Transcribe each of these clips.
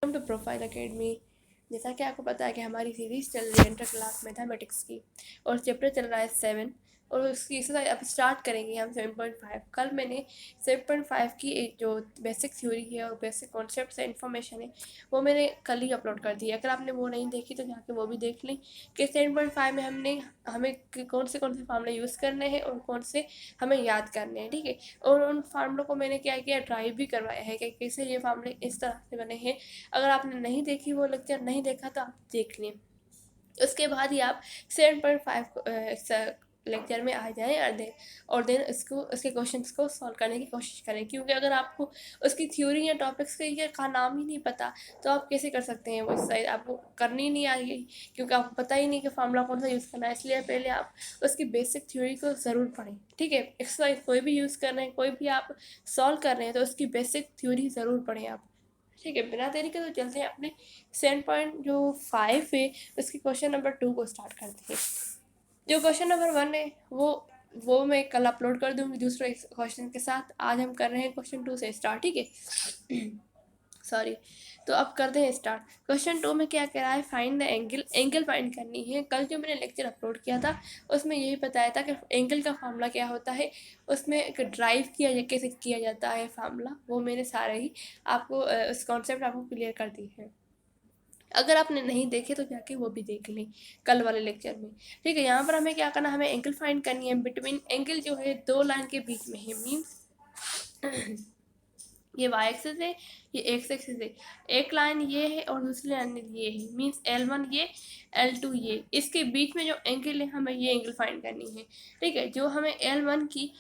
Welcome to profile academy. जैसा कि आपको पता है कि हमारी सीरीज़ चल रही है इंटर क्लास मैथमेटिक्स की और चैप्टर चल रहा है 7 और उसकी एक्सरसाइज अब स्टार्ट करेंगे हम 7.5। कल मैंने 7.5 की एक जो बेसिक थ्योरी है और बेसिक कॉन्सेप्ट है, इन्फॉर्मेशन है, वो मैंने कल ही अपलोड कर दी है। अगर आपने वो नहीं देखी तो जाके वो भी देख लें कि 7.5 में हमें कौन से फार्मूले यूज़ करने हैं और कौन से हमें याद करने हैं, ठीक है। और उन फार्मूलों को मैंने क्या किया, ड्राइव भी करवाया है कि कैसे ये फार्मूले इस तरह से बने हैं। अगर आपने नहीं देखी वो लेक्चर नहीं देखा तो आप देख लें। उसके बाद ही आप 7.5 लेक्चर में आ जाएं और देन इसको उसके क्वेश्चंस को सॉल्व करने की कोशिश करें, क्योंकि अगर आपको उसकी थ्योरी या टॉपिक्स का नाम ही नहीं पता तो आप कैसे कर सकते हैं वो एक्सरसाइज, आपको करनी नहीं आएगी क्योंकि आपको पता ही नहीं कि फार्मूला कौन सा यूज़ करना है। इसलिए पहले आप उसकी बेसिक थ्योरी को ज़रूर पढ़ें, ठीक है। एक्सरसाइज कोई भी यूज़ कर रहे हैं, कोई भी आप सॉल्व कर रहे हैं तो उसकी बेसिक थ्योरी ज़रूर पढ़ें आप, ठीक है। बिना देरी के तो चलते हैं अपने 7.5 है उसकी क्वेश्चन नंबर 2 को स्टार्ट करते हैं। जो क्वेश्चन नंबर 1 है वो मैं कल अपलोड कर दूंगी दूसरे क्वेश्चन के साथ। आज हम कर रहे हैं क्वेश्चन 2 से स्टार्ट, ठीक है। सॉरी, तो अब करते हैं स्टार्ट। क्वेश्चन 2 में क्या कह रहा है, फाइंड द एंगल फाइंड करनी है। कल जो मैंने लेक्चर अपलोड किया था उसमें यही बताया था कि एंगल का फार्मूला क्या होता है, उसमें एक ड्राइव कैसे किया जाता है फार्मूला, वो मैंने सारे ही आपको उस कॉन्सेप्ट आपको क्लियर कर दी है। अगर आपने नहीं देखे तो जाके वो भी देख लें कल वाले लेक्चर में, ठीक है। यहाँ पर हमें क्या करना, हमें एंगल फाइंड करनी है बिटवीन, एंगल जो है दो लाइन के बीच में है, मीन्स ये वाई एक्सिस है, ये एक्स एक्सिस है। एक लाइन ये है और दूसरी लाइन ये है, मीन्स L1 ये L2 ये, इसके बीच में जो एंगल है हमें ये एंगल फाइंड करनी है, ठीक है। जो हमें L1 की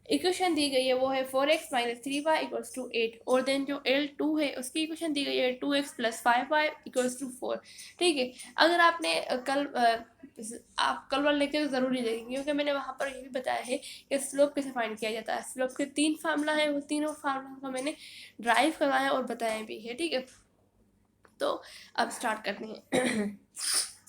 इक्वेशन दी गई है वो है 4x - 3y = 8 और देन जो L2 है उसकी इक्वेशन दी गई है 2x + 5y = 4, ठीक है। अगर आपने आप कल वाले लेक्चर ज़रूर ही देखेंगे क्योंकि मैंने वहाँ पर ये भी बताया है कि स्लोप कैसे फाइंड किया जाता है। स्लोप के 3 फार्मूला है, वो तीनों फार्मूला को मैंने ड्राइव करवाया और बताया भी है, ठीक है। तो अब स्टार्ट करते हैं।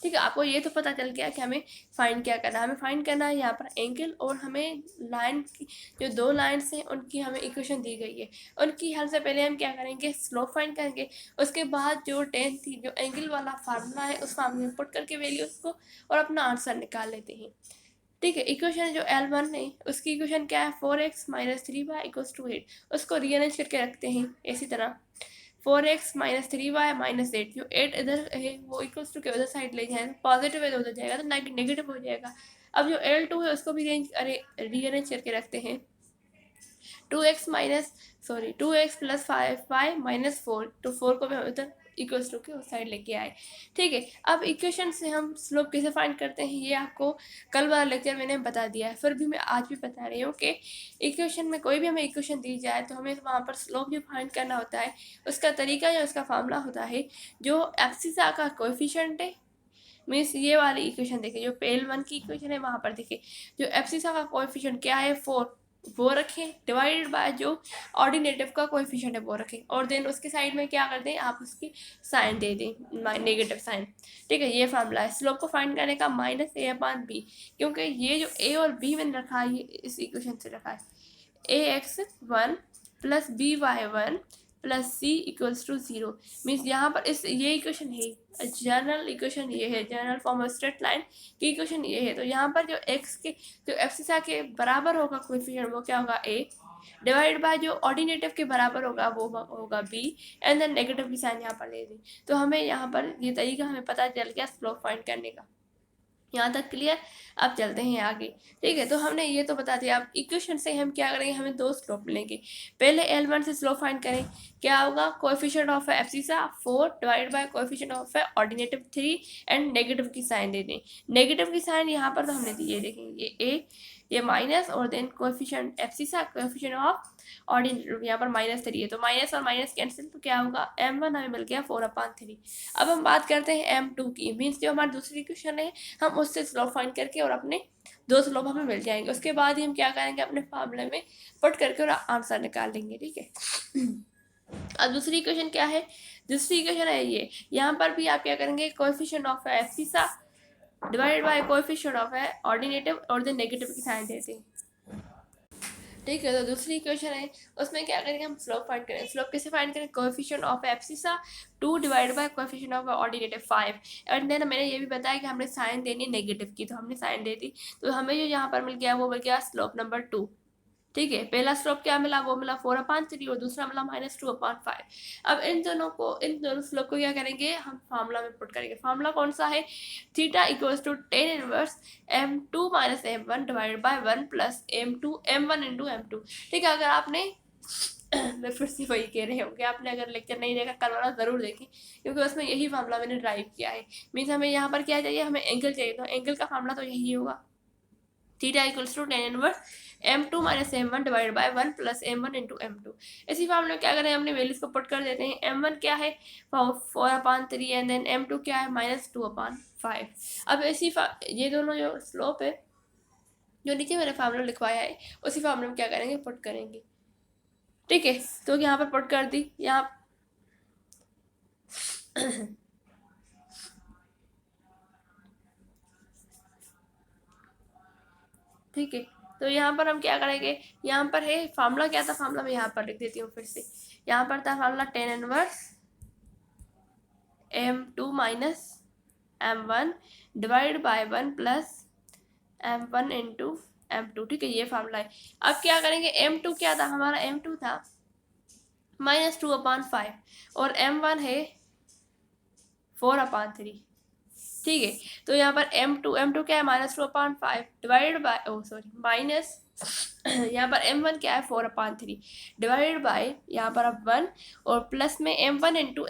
ठीक है, आपको ये तो पता चल गया कि हमें फाइंड क्या करना है। हमें फाइंड करना है यहाँ पर एंगल, और हमें लाइन की जो दो लाइन्स हैं उनकी हमें इक्वेशन दी गई है, उनकी हल से पहले हम क्या करेंगे, स्लोप फाइंड करेंगे। उसके बाद जो 10 थी जो एंगल वाला फार्मूला है उस फार्मूले में पुट करके वैल्यूज को और अपना आंसर निकाल लेते हैं, ठीक है। इक्वेशन जो L1 है उसकी इक्वेशन क्या है, 4x - 3y = 8। उसको रीअरेंज करके रखते हैं इसी तरह, 4x - 3y - 8, जो 8 इधर है वो इक्वल्स टू के उधर साइड ले जाए, पॉजिटिव है तो उधर जाएगा तो नेगेटिव हो जाएगा। अब जो L2 है उसको भी रीअरेंज करके रखते हैं, 2x + 5y - 4, तो 4 को भी हम उधर इक्वल्स टू के उस साइड लेके आए, ठीक है। अब इक्वेशन से हम स्लोप कैसे फाइंड करते हैं ये आपको कल वाला लेक्चर मैंने बता दिया है, फिर भी मैं आज भी बता रही हूँ कि इक्वेशन में कोई भी हमें इक्वेशन दी जाए तो हमें वहाँ पर स्लोप जो फाइंड करना होता है उसका तरीका या उसका फार्मूला होता है जो एब्सिसा का कोएफिशिएंट है, मीन्स ये वाली इक्वेशन देखिए, जो L1 की इक्वेशन है वहाँ पर देखिए जो एब्सिसा का कोएफिशिएंट क्या है 4, वो रखें, डिवाइडेड बाय जो ऑर्डिनेटिव का कोएफिशिएंट है वो रखें, और देन उसके साइड में क्या कर दें, आप उसकी साइन दे दें, नेगेटिव साइन, ठीक है। ये फार्मूला है स्लोप को फाइंड करने का, -a/b, क्योंकि ये जो a और b मैंने रखा है ये इस इक्वेशन से रखा है, ax1 + by1 + c = 0, मीन्स यहाँ पर इस ये इक्वेशन है, जनरल इक्वेशन ये है, general form of straight line की इक्वेशन ये है। तो यहाँ पर जो x के जो एब्सिसा के बराबर होगा कोएफिशिएंट वो क्या होगा, a, डिवाइड बाय जो ऑर्डिनेटिव के बराबर होगा वो होगा b, एंड देन नेगेटिव की साइन यहाँ पर ले दी। तो हमें यहाँ पर ये तरीका हमें पता चल गया स्लोप फाइंड करने का। यहाँ तक क्लियर। अब चलते हैं आगे, ठीक है। तो हमने ये तो बता दिया, अब इक्वेशन से हम क्या करेंगे, हमें दो स्लोप मिलेंगे। पहले L1 से स्लोप फाइंड करें, क्या होगा, coefficient of abscissa 4 divide by coefficient of ordinate 3 and negative की साइन दे दें। नेगेटिव की साइन यहाँ पर तो हमने दी है, देखेंगे ये ये माइनस और then coefficient abscissa coefficient of ordinate यहाँ पर -3 है, तो माइनस और माइनस कैंसिल, तो क्या होगा m1 हमें मिल गया 4/3। अब हम बात करते हैं m2 की, मीन्स जो हमारी दूसरी इक्वेशन है हम उससे स्लोप फाइंड करके और अपने दो स्लोप हमें मिल जाएंगे। उसके बाद ही हम क्या करेंगे, अपने फार्मूले में पुट करके और आंसर निकाल लेंगे, ठीक है। अब दूसरी इक्वेशन क्या है, दूसरी इक्वेशन है ये, यहाँ पर भी आप क्या करेंगे, coefficient of abscissa divided by coefficient of ordinate और देन नेगेटिव की साइन देते हैं। ठीक है। तो दूसरी इक्वेशन है, उसमें क्या करेंगे, हम स्लोप फाइंड करेंगे। स्लोप कैसे फाइंड करें, coefficient of abscissa 2 divide by coefficient of ordinate 5। And then मैंने ये भी बताया कि हमने साइन देनी नेगेटिव की, तो हमने साइन दे दी, तो हमें जो यहाँ पर मिल गया वो मिल गया स्लोप नंबर 2। ठीक है, पहला स्लोप क्या मिला, वो मिला 4/3 और दूसरा मिला -2/5। अब इन दोनों स्लोप को क्या करेंगे, हम फार्मूला में पुट करेंगे। फार्मूला कौन सा है, theta equals to tan inverse m2 - m1 divided by 1 plus m1 into m2। ठीक है, अगर आपने मैं फिर से वही कह रहे होंगे, आपने अगर लेक्चर नहीं देखा कल वाला ज़रूर देखें, क्योंकि उसमें यही फार्मूला मैंने ड्राइव किया है। मीन्स हमें यहाँ पर क्या चाहिए, हमें एंगल चाहिए, तो एंगल का फार्मूला तो यही होगा, theta equals to tan inverse m2 - m1 divide by 1 plus m1 into m2। इसी फॉर्म में क्या करें, हमने वैल्यूज को पुट कर देते हैं। m1 क्या है 4/3 एंड देन m2 क्या है -2/5। अब ये दोनों जो स्लोप है जो नीचे मैंने फार्मूला लिखवाया है, उसी फार्मूले में क्या करेंगे, पुट करेंगे। ठीक है, तो यहाँ पर पुट कर दी यहाँ ठीक है, तो यहाँ पर हम क्या करेंगे, यहाँ पर है फार्मूला क्या था, फार्मूला मैं यहाँ पर लिख देती हूँ फिर से। यहाँ पर था formula tan inverse m2 minus m1 divide by 1 plus m1 into m2। ठीक है, ये फार्मूला है। अब क्या करेंगे, m2 क्या था हमारा, m2 था -2/5 और m1 है 4/3। ठीक है, तो यहाँ पर m2 क्या है -2/5 डिवाइड बाय माइनस यहाँ पर m1 क्या है 4/3 डिवाइड बाय यहाँ पर अब 1 और प्लस में m1 इंटू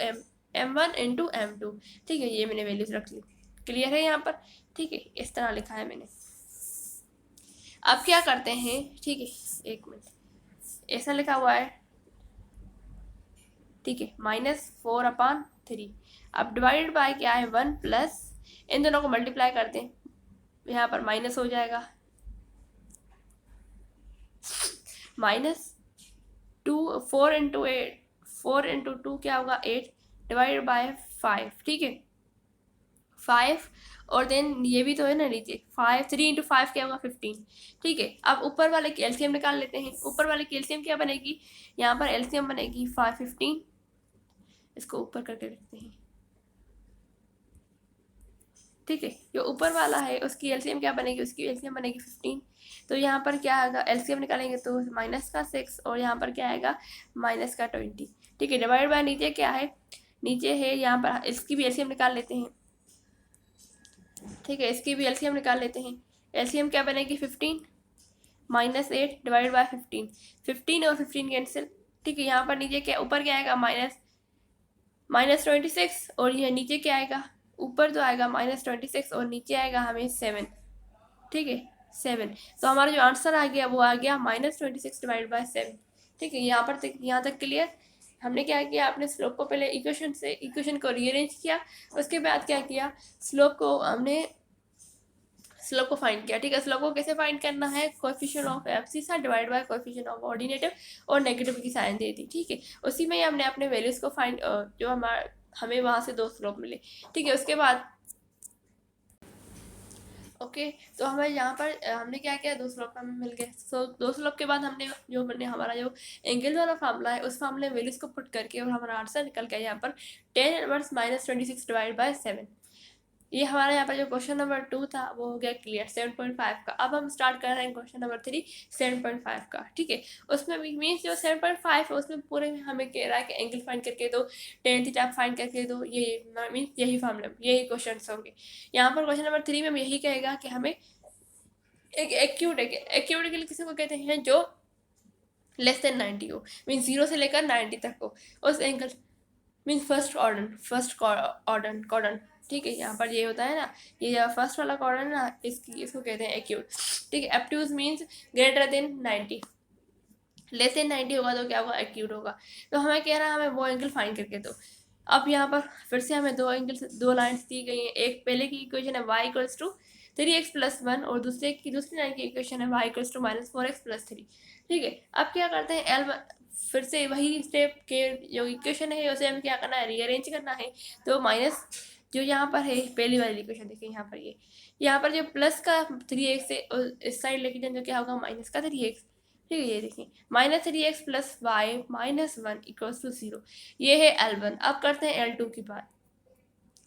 m2। ठीक है, ये मैंने वैल्यूज रख ली, क्लियर है यहाँ पर। ठीक है, इस तरह लिखा है मैंने। अब क्या करते हैं, ठीक है, एक मिनट, ऐसा लिखा हुआ है। ठीक है, -4/3। अब डिवाइड बाय क्या है 1 प्लस, इन दोनों को मल्टीप्लाई करते हैं, यहाँ पर माइनस हो जाएगा, -4 इंटू 2 क्या होगा 8 डिवाइड बाय 5। ठीक है, 5 और देन ये भी तो है ना नीचे 5, 3 इंटू 5 क्या होगा 15। ठीक है, अब ऊपर वाले की एलसीएम निकाल लेते हैं। ऊपर वाले की एलसीएम क्या बनेगी, यहाँ पर एलसीएम बनेगी 515, इसको ऊपर करके रखते हैं। ठीक है, जो ऊपर वाला है उसकी एलसीएम क्या बनेगी, उसकी एलसीएम बनेगी 15। तो यहाँ पर क्या आएगा, एलसीएम निकालेंगे तो माइनस का 6 और यहाँ पर क्या आएगा माइनस का 20। ठीक है, डिवाइड बाय नीचे क्या है, नीचे है यहाँ पर, इसकी भी एलसीएम निकाल लेते हैं। ठीक है, इसकी भी एलसीएम निकाल लेते हैं। एलसीएम क्या बनेगी 15 -8 डिवाइड बाय 15, 15 और 15 कैंसिल। ठीक है, यहाँ पर नीचे क्या, ऊपर क्या आएगा -26 और यह नीचे क्या आएगा, ऊपर तो आएगा -26 और नीचे आएगा हमें 7। ठीक है, 7। तो हमारा जो आंसर आ गया वो आ गया -26 डिवाइड बाय 7। ठीक है, यहाँ तक क्लियर। हमने क्या किया, आपने स्लोप को पहले इक्वेशन को रीअरेंज किया, उसके बाद क्या किया, स्लोप को फाइंड किया। ठीक है, स्लोप को कैसे फाइंड करना है, coefficient of abscissa divide by coefficient of ordinate और नेगेटिव की साइन दे दी। ठीक है, उसी में हमने अपने वैल्यूज को फाइंड, जो हमें वहाँ से 2 स्लोप मिले। ठीक है, उसके बाद ओके, तो हमें यहाँ पर हमने क्या किया, 2 स्लोप हमें मिल गए। सो 2 स्लोप के बाद हमने हमारा जो एंगल वाला फार्मूला है उस फार्मूले में वैल्यूज को पुट करके और हमारा आंसर निकल गया यहाँ पर tan इनवर्स -26 डिवाइड बाय 7। ये हमारा यहाँ पर जो क्वेश्चन नंबर 2 था वो हो गया क्लियर 7.5 का। अब हम स्टार्ट कर रहे हैं क्वेश्चन नंबर 3 7.5 का। ठीक है, उसमें मीन्स जो 7.5 है उसमें पूरे में हमें कह रहा है कि एंगल फाइंड करके दो, tan थीटा फाइंड करके दो, ये मीन्स यही फॉर्मूला, यही क्वेश्चन होंगे। यहाँ पर क्वेश्चन नंबर 3 में यही कहेगा कि हमें एक एक्यूट एंगल किसी को कहते हैं जो लेस देन 90 हो, मीन्स 0 से लेकर 90 तक हो, उस एंगल मीन्स फर्स्ट क्वाड्रेंट। ठीक है, यहाँ पर ये होता है ना, ये फर्स्ट वाला क्वाड्रेंट ना, इसको कहते हैं एक्यूट। ठीक है, obtuse means greater than 90, less than 90 होगा तो क्या होगा, एक्यूट होगा। तो हमें कह रहा है हमें वो एंगल फाइंड करके दो। अब यहाँ पर फिर से हमें 2 लाइन्स दी गई हैं। एक पहले की इक्वेशन है y इक्वल्स टू 3x + 1 और दूसरी लाइन की इक्वेशन है y इक्वल्स टू -4x + 3। ठीक है, अब क्या करते हैं, फिर से वही स्टेप के जो इक्वेशन है उसे हमें क्या करना है, रीअरेंज करना है। तो माइनस जो यहाँ पर है पहली वाली इक्वेशन देखिए, यहाँ पर जो प्लस का 3x है इस साइड लेके जाए तो क्या होगा माइनस का 3x। ठीक है, ये देखिए -3x plus Y -1 equals to 0, ये है L1। अब करते हैं L2 की बात।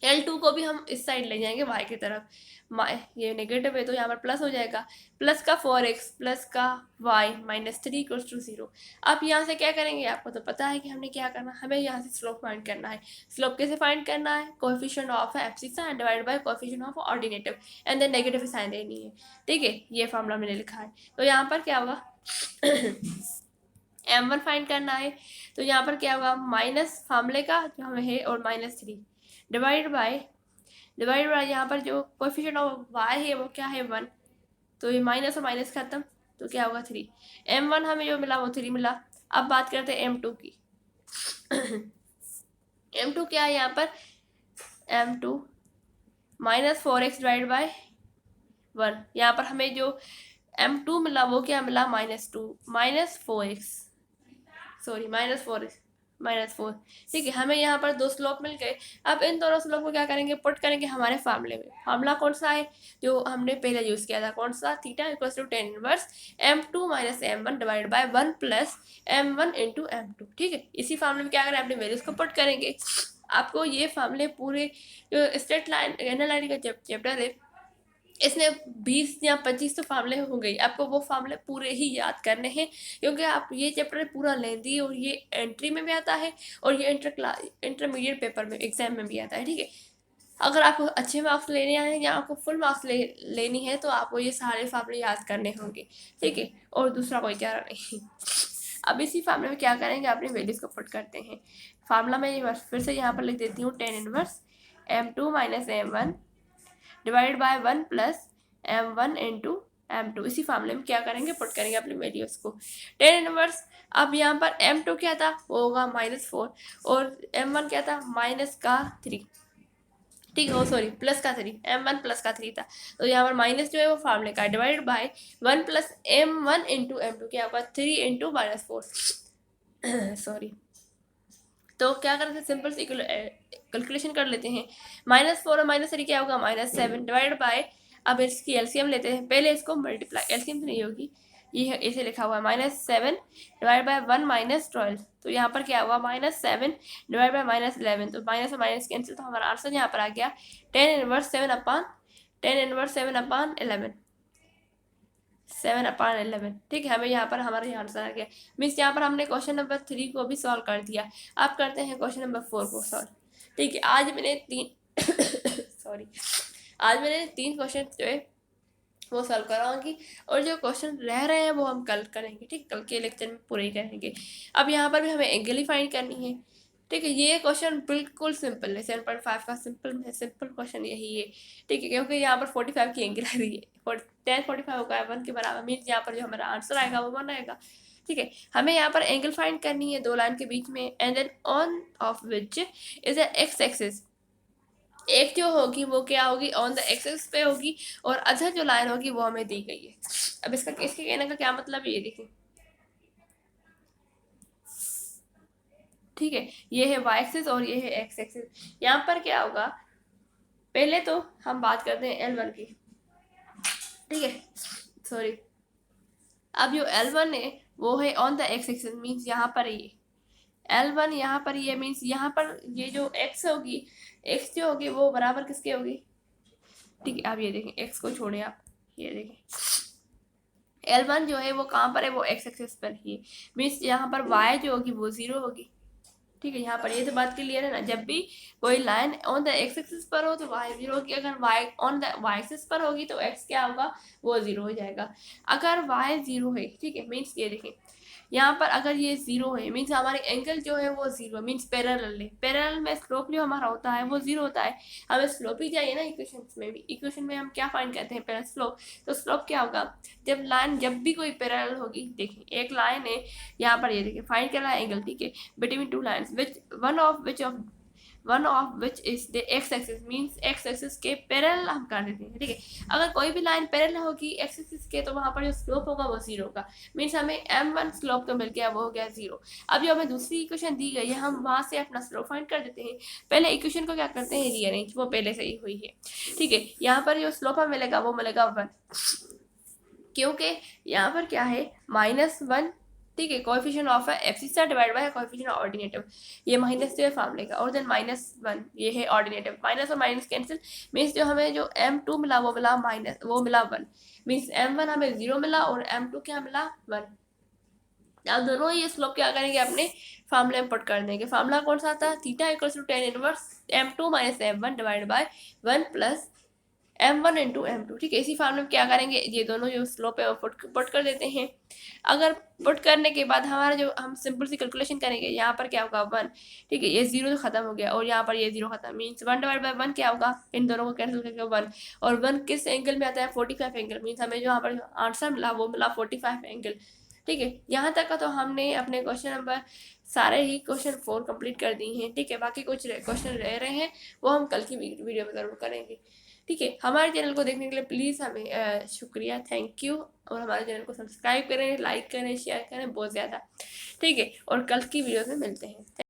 L2 को भी हम इस साइड ले जाएंगे y की तरफ, ये नेगेटिव है तो यहाँ पर प्लस हो जाएगा, प्लस का 4x प्लस का y -3 इक्वल्स टू 0। अब यहाँ से क्या करेंगे, आपको तो पता है कि हमने क्या करना है, हमें यहाँ से स्लोप फाइंड करना है। स्लोप कैसे फाइंड करना है, coefficient of abscissa and divide by coefficient of ordinate and then negative sign देनी है। ठीक है, ये फॉर्मूला मैंने लिखा है। तो यहाँ पर क्या होगा m1 फाइंड करना है, तो यहाँ पर क्या होगा, माइनस फार्मूले का जो हमें है और -3 डिवाइड बाय यहाँ पर जो कोएफिशिएंट ऑफ y है वो क्या है 1, तो ये माइनस और माइनस खत्म, तो क्या होगा 3। m1 हमें जो मिला वो 3 मिला। अब बात करते हैं m2 की। m2 क्या है यहाँ पर, m2 -4x डिवाइड बाय 1, यहाँ पर हमें जो m2 मिला वो क्या मिला, -4। ठीक है, हमें यहाँ पर दो स्लोप मिल गए। अब इन दोनों स्लोप को क्या करेंगे, पुट करेंगे हमारे फार्मूले में। फार्मूला कौन सा है, जो हमने पहले यूज किया था, कौन सा, theta equals to tan inverse m2 - m1 divide by 1 plus m1 into m2। ठीक है, इसी फार्मूले में क्या करें, अपने वैल्यूज को पुट करेंगे। आपको ये फार्मूले पूरे जो स्ट्रेट लाइन एनालिटिक का चैप्टर है, इसमें 20 या 25 तो फार्मूले हो गई, आपको वो फार्मूले पूरे ही याद करने हैं, क्योंकि आप ये चैप्टर पूरा लेंदी और ये एंट्री में भी आता है और ये इंटरमीडिएट पेपर में एग्जाम में भी आता है। ठीक है, अगर आपको अच्छे मार्क्स लेने हैं या आपको फुल मार्क्स लेनी है तो आपको ये सारे फार्मूले याद करने होंगे। ठीक है, और दूसरा कोई चारा नहीं। अब इसी फार्मूले में क्या करेंगे, अपनी वैल्यूज को पुट करते हैं। फार्मूला में फिर से यहाँ पर लिख देती हूँ, tan inverse m2 - m1 divide by 1 plus m1 into m2। इसी फार्मूले में क्या करेंगे, पुट करेंगे अपनी वैल्यूज को। tan इनवर्स, अब यहाँ पर m2 क्या था, वो होगा -4 और m1 क्या था, -3। ठीक है, सॉरी प्लस का 3, m1 प्लस का 3 था, तो यहाँ पर माइनस जो है वो फार्मूले का divide by 1 plus m1 into m2 क्या होगा, 3 इंटू -4 सॉरी। तो क्या करते हैं, सिंपल सी कैलकुलेशन कर लेते हैं। -4 और -3 क्या होगा, -7 डिवाइड बाय, अब इसकी एलसीएम लेते हैं। पहले इसको मल्टीप्लाई, एलसीएम तो नहीं होगी, ये ऐसे लिखा हुआ है -7 डिवाइड बाय 1 -12, तो यहाँ पर क्या हुआ, -7 डिवाइड बाय -11, तो माइनस और माइनस कैंसिल, तो हमारा आंसर यहाँ पर आ गया tan इनवर्स 7/11। ठीक है, हमें यहाँ पर हमारा आंसर आ गया। मीन्स यहाँ पर हमने क्वेश्चन नंबर 3 को भी सॉल्व कर दिया। अब करते हैं क्वेश्चन नंबर 4 को सॉल्व। ठीक है, आज मैंने 3 क्वेश्चन जो है वो सॉल्व कराऊंगी, और जो क्वेश्चन रह रहे हैं वो हम कल करेंगे। ठीक, कल के लेक्चर में पूरे ही करेंगे। अब यहाँ पर भी हमें एंगल ही फाइंड करनी है। ठीक है, ये क्वेश्चन बिल्कुल सिंपल है, 7.5 का सिंपल क्वेश्चन यही है। ठीक है, क्योंकि यहाँ पर 45 की एंगल आ रही है, 1045 होगा 1 के बराबर, मीन्स यहाँ पर जो हमारा आंसर आएगा वो 1 आएगा। ठीक है, हमें यहाँ पर एंगल फाइंड करनी है दो लाइन के बीच में, and then on of which is X axis. एक जो होगी वो क्या होगी, ऑन द एक्सिस पे होगी, और अदर जो लाइन होगी वो हमें दी गई है। अब इसके कहने का क्या मतलब है, ये देखिए। ठीक है, ये है y एक्सिस और ये है x एक्सिस। यहाँ पर क्या होगा, पहले तो हम बात करते हैं L1 की। ठीक है, सॉरी, अब जो L1 है वो है on the x axis, means यहाँ पर ये L1 यहाँ पर ये, मीन्स यहाँ पर ये जो x होगी, x जो होगी वो बराबर किसके होगी। ठीक है, अब ये देखें, x को छोड़े आप, ये देखें L1 जो है वो कहाँ पर है, वो x एक्सिस पर ही है, मीन्स यहाँ पर y जो होगी वो 0 होगी। ठीक है, यहाँ पर ये तो बात क्लियर है ना, जब भी कोई line on the x axis पर हो तो y 0 होगी, अगर y on the y axis पर होगी तो x क्या होगा, वो 0 हो जाएगा। अगर y 0 है, ठीक है, मीन्स ये देखें यहाँ पर अगर ये 0 है, मीन्स हमारे एंगल जो है वो 0, मीन्स पैरेलल है। पैरेलल में स्लोप जो हमारा होता है वो 0 होता है। हमें स्लोप ही चाहिए ना इक्वेशन में भी। इक्वेशन में हम क्या फाइंड करते हैं, पहले स्लोप। तो स्लोप क्या होगा, जब भी कोई पैरेलल होगी, देखिए एक लाइन है यहाँ पर, ये देखिए फाइंड करना है एंगल। ठीक है, between two lines one of which is the x axis, means x axis के पैरेलल हम कर देते हैं। ठीक है, अगर कोई भी लाइन पैरेलल होगी एक्स एक्सिस के, तो वहाँ पर जो स्लोप होगा वो 0 होगा, मीन्स हमें m1 स्लोप तो मिल गया, वो हो गया 0। अब जो हमें दूसरी इक्वेशन दी गई है, हम वहाँ से अपना स्लोप फाइंड कर देते हैं। पहले इक्वेशन को क्या करते हैं, रीअरेंज, वो पहले से ही हुई है। ठीक है, यहाँ पर जो स्लोप हमें मिलेगा वो मिलेगा 1। क्योंकि यहाँ पर क्या है -1, ठीक है, coefficient of F C star divide by coefficient of ordinate, ये माइनस जो है फार्मूले का, और देन -1 ये है ऑर्डिनेटिव, माइनस और माइनस कैंसिल, मीन्स जो हमें जो m2 मिला वो मिला 1, मीन्स m1 हमें 0 मिला और m2 क्या मिला 1। अब दोनों ये स्लोप क्या करेंगे, अपने फार्मूले में पुट कर देंगे। फार्मूला कौन सा था, theta equals to tan inverse m2 minus m1 divide by 1 plus m1 into m2, ठीक है। इसी फार्मूले में क्या करेंगे, ये दोनों जो स्लोप है वो पुट कर देते हैं। अगर पुट करने के बाद हमारा जो हम सिंपल सी कैलकुलेशन करेंगे, यहाँ पर क्या होगा 1, ठीक है, ये 0 तो खत्म हो गया और यहाँ पर ये 0 खत्म, मीन्स 1 डिवाइड बाय 1 क्या होगा, इन दोनों को कैंसिल करके 1, और 1 किस एंगल में आता है, 45 एंगल, मीन्स हमें जो यहाँ पर आंसर मिला वो मिला 45 एंगल, ठीक है। यहाँ तक का तो हमने अपने क्वेश्चन नंबर सारे ही क्वेश्चन 4 कंप्लीट कर दिए हैं, ठीक है। बाकी कुछ क्वेश्चन रह रहे हैं वो हम कल की वीडियो में ज़रूर करेंगे, ठीक है। हमारे चैनल को देखने के लिए प्लीज़ हमें शुक्रिया, थैंक यू, और हमारे चैनल को सब्सक्राइब करें, लाइक करें, शेयर करें बहुत ज़्यादा, ठीक है। और कल की वीडियो में मिलते हैं।